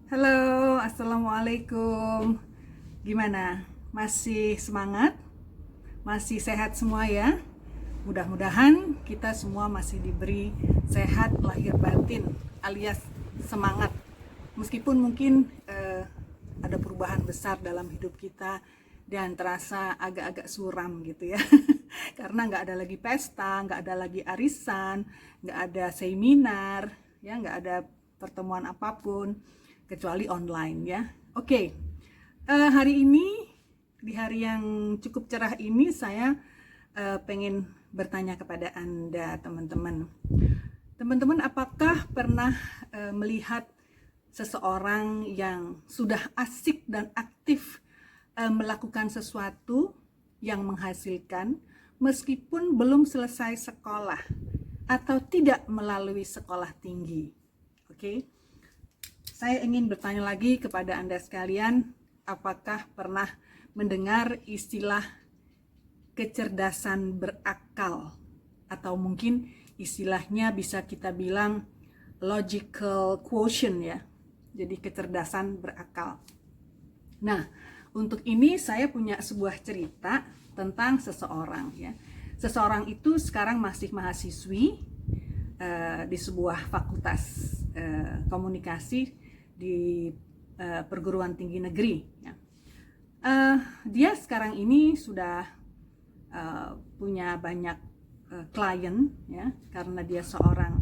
Halo, Assalamualaikum. Gimana? Masih semangat? Masih sehat semua ya? Mudah-mudahan kita semua masih diberi sehat lahir batin alias semangat. Meskipun mungkin ada perubahan besar dalam hidup kita dan terasa agak-agak suram gitu ya. Karena nggak ada lagi pesta, nggak ada lagi arisan, nggak ada seminar, ya nggak ada pertemuan apapun kecuali online ya. Oke, hari ini di hari yang cukup cerah ini saya pengen bertanya kepada Anda teman-teman. Teman-teman, apakah pernah melihat seseorang yang sudah asik dan aktif melakukan sesuatu yang menghasilkan meskipun belum selesai sekolah atau tidak melalui sekolah tinggi? Oke. Saya ingin bertanya lagi kepada Anda sekalian, apakah pernah mendengar istilah kecerdasan berakal? Atau mungkin istilahnya bisa kita bilang logical quotient ya. Jadi kecerdasan berakal. Nah, untuk ini saya punya sebuah cerita tentang seseorang ya. Seseorang itu sekarang masih mahasiswi di sebuah fakultas komunikasi di perguruan tinggi negeri ya. Dia sekarang ini sudah punya banyak klien ya, karena dia seorang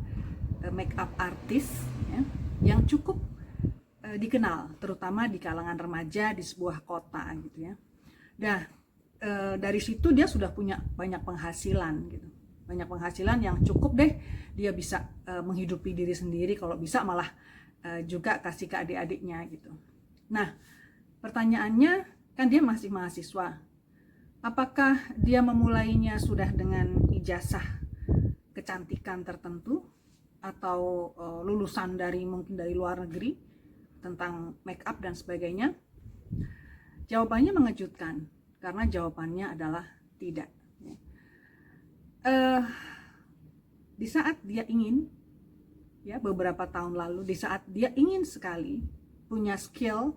make up artist ya, yang cukup dikenal terutama di kalangan remaja di sebuah kota gitu ya. Nah, dari situ dia sudah punya banyak penghasilan gitu, banyak penghasilan yang cukup deh dia bisa menghidupi diri sendiri, kalau bisa malah juga kasih ke adik-adiknya gitu. Nah, pertanyaannya kan dia masih mahasiswa. Apakah dia memulainya sudah dengan ijazah kecantikan tertentu atau lulusan dari mungkin dari luar negeri tentang make up dan sebagainya? Jawabannya mengejutkan karena jawabannya adalah tidak. Di saat dia ingin ya, beberapa tahun lalu, di saat dia ingin sekali punya skill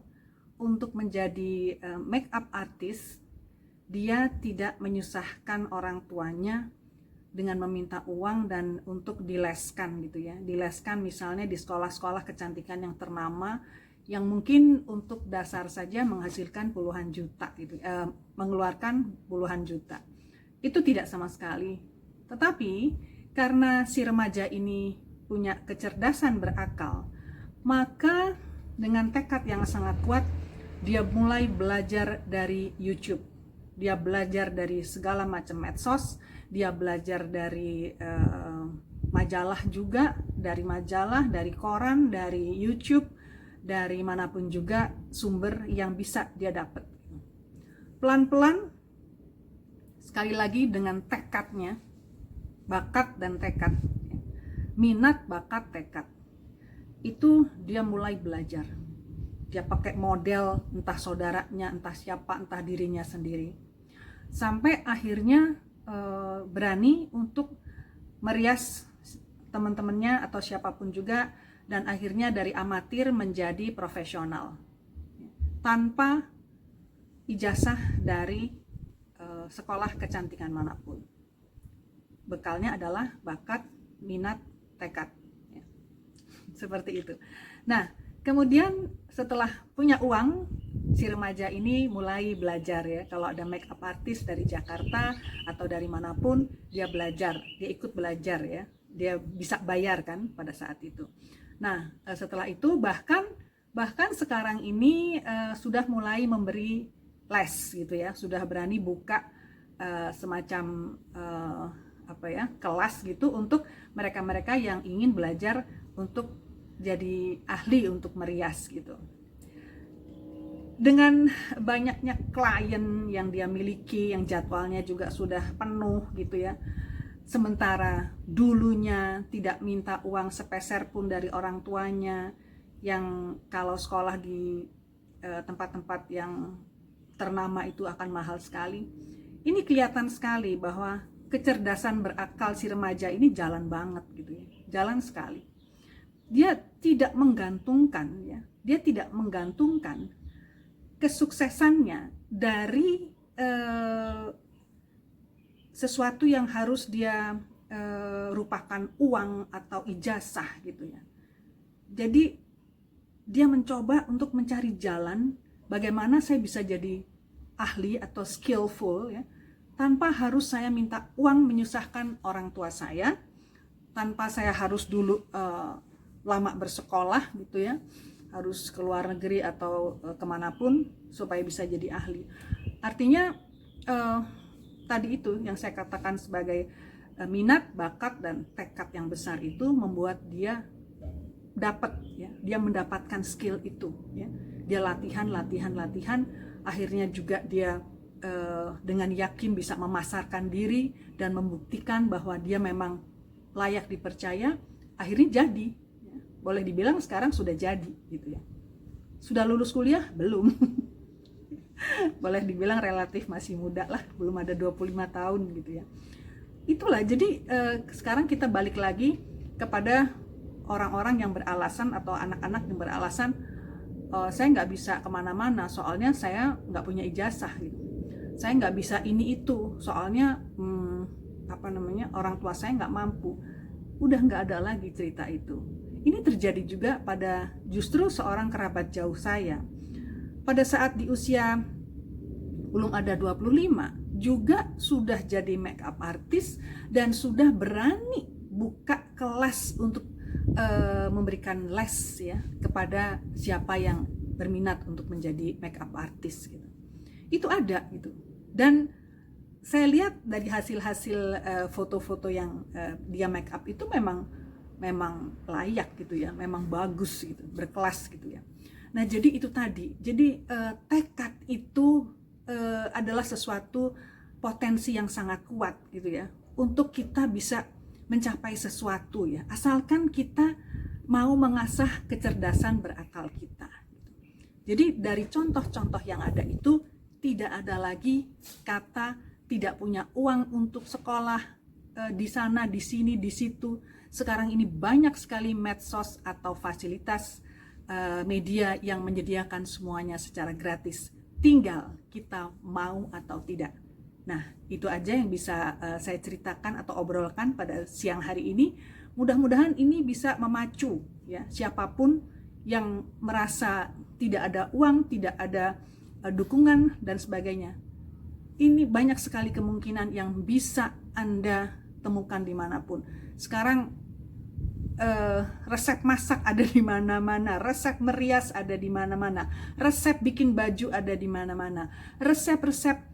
untuk menjadi make up artist, dia tidak menyusahkan orang tuanya dengan meminta uang dan untuk dileskan gitu ya. Dileskan misalnya di sekolah-sekolah kecantikan yang ternama yang mungkin untuk dasar saja menghasilkan puluhan juta gitu, mengeluarkan puluhan juta. Itu tidak sama sekali. Tetapi karena si remaja ini punya kecerdasan berakal, maka dengan tekad yang sangat kuat dia mulai belajar dari YouTube, dia belajar dari segala macam medsos, dia belajar dari majalah juga, dari majalah, dari koran, dari YouTube, dari manapun juga sumber yang bisa dia dapat. Pelan-pelan, sekali lagi dengan tekadnya, bakat dan tekad, minat, bakat, tekad, itu dia mulai belajar. Dia pakai model entah saudaranya, entah siapa, entah dirinya sendiri, sampai akhirnya berani untuk merias teman-temannya atau siapapun juga, dan akhirnya dari amatir menjadi profesional tanpa ijazah dari sekolah kecantikan manapun. Bekalnya adalah bakat, minat, tekad ya. Seperti itu. Nah, kemudian setelah punya uang, si remaja ini mulai belajar ya. Kalau ada make up artist dari Jakarta atau dari manapun, dia belajar, dia ikut belajar ya. Dia bisa bayar kan pada saat itu. Nah, setelah itu bahkan sekarang ini sudah mulai memberi les gitu ya, sudah berani buka semacam kelas gitu untuk mereka-mereka yang ingin belajar untuk jadi ahli untuk merias gitu. Dengan banyaknya klien yang dia miliki, yang jadwalnya juga sudah penuh gitu ya, sementara dulunya tidak minta uang sepeser pun dari orang tuanya, yang kalau sekolah di tempat-tempat yang ternama itu akan mahal sekali. Ini kelihatan sekali bahwa kecerdasan berakal si remaja ini jalan banget gitu ya, jalan sekali. dia tidak menggantungkan, ya, dia tidak menggantungkan kesuksesannya dari sesuatu yang harus dia rupakan uang atau ijazah gitu ya. Jadi dia mencoba untuk mencari jalan bagaimana saya bisa jadi ahli atau skillful ya, tanpa harus saya minta uang menyusahkan orang tua saya, tanpa saya harus dulu lama bersekolah gitu ya, harus ke luar negeri atau kemanapun supaya bisa jadi ahli. Artinya tadi itu yang saya katakan sebagai minat, bakat, dan tekad yang besar itu membuat dia dapat ya, dia mendapatkan skill itu ya. Dia latihan, akhirnya juga dia dengan yakin bisa memasarkan diri dan membuktikan bahwa dia memang layak dipercaya, akhirnya jadi ya. Boleh dibilang sekarang sudah jadi gitu ya. Sudah lulus kuliah? Belum. Boleh dibilang relatif masih muda lah, belum ada 25 tahun gitu ya. Itulah, jadi sekarang kita balik lagi kepada orang-orang yang beralasan atau anak-anak yang beralasan saya nggak bisa kemana-mana soalnya saya nggak punya ijazah gitu. Saya nggak bisa ini itu soalnya orang tua saya nggak mampu. Udah nggak ada lagi cerita itu. Ini terjadi juga pada justru seorang kerabat jauh saya. Pada saat di usia belum ada 25 juga sudah jadi makeup artist dan sudah berani buka kelas untuk memberikan les ya kepada siapa yang berminat untuk menjadi makeup artist gitu. Itu ada gitu. Dan saya lihat dari hasil-hasil foto-foto yang dia makeup itu memang layak gitu ya, memang bagus gitu, berkelas gitu ya. Nah, jadi itu tadi. Jadi tekad itu adalah sesuatu potensi yang sangat kuat gitu ya untuk kita bisa mencapai sesuatu ya, asalkan kita mau mengasah kecerdasan berakal kita. Jadi dari contoh-contoh yang ada itu tidak ada lagi kata tidak punya uang untuk sekolah di sana, di sini, di situ. Sekarang ini banyak sekali medsos atau fasilitas media yang menyediakan semuanya secara gratis. Tinggal kita mau atau tidak. Nah, itu aja yang bisa saya ceritakan atau obrolkan pada siang hari ini. Mudah-mudahan ini bisa memacu ya siapapun yang merasa tidak ada uang, tidak ada dukungan dan sebagainya. Ini banyak sekali kemungkinan yang bisa Anda temukan dimanapun. Sekarang resep masak ada di mana-mana, resep merias ada di mana-mana, resep bikin baju ada di mana-mana, resep-resep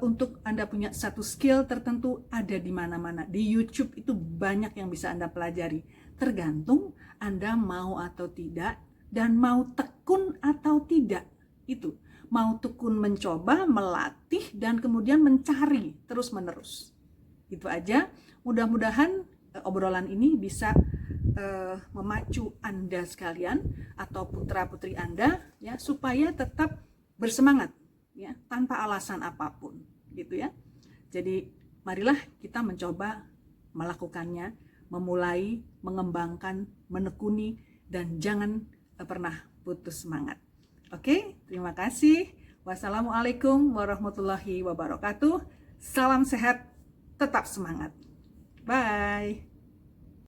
untuk Anda punya satu skill tertentu ada di mana-mana. Di YouTube itu banyak yang bisa Anda pelajari. Tergantung Anda mau atau tidak dan mau tekun atau tidak. Itu mau tekun mencoba, melatih, dan kemudian mencari terus-menerus. Itu aja. Mudah-mudahan obrolan ini bisa memacu Anda sekalian atau putra-putri Anda ya supaya tetap bersemangat ya tanpa alasan apapun gitu ya. Jadi marilah kita mencoba melakukannya, memulai, mengembangkan, menekuni, dan jangan pernah putus semangat. Oke, terima kasih. Wassalamualaikum warahmatullahi wabarakatuh. Salam sehat, tetap semangat. Bye.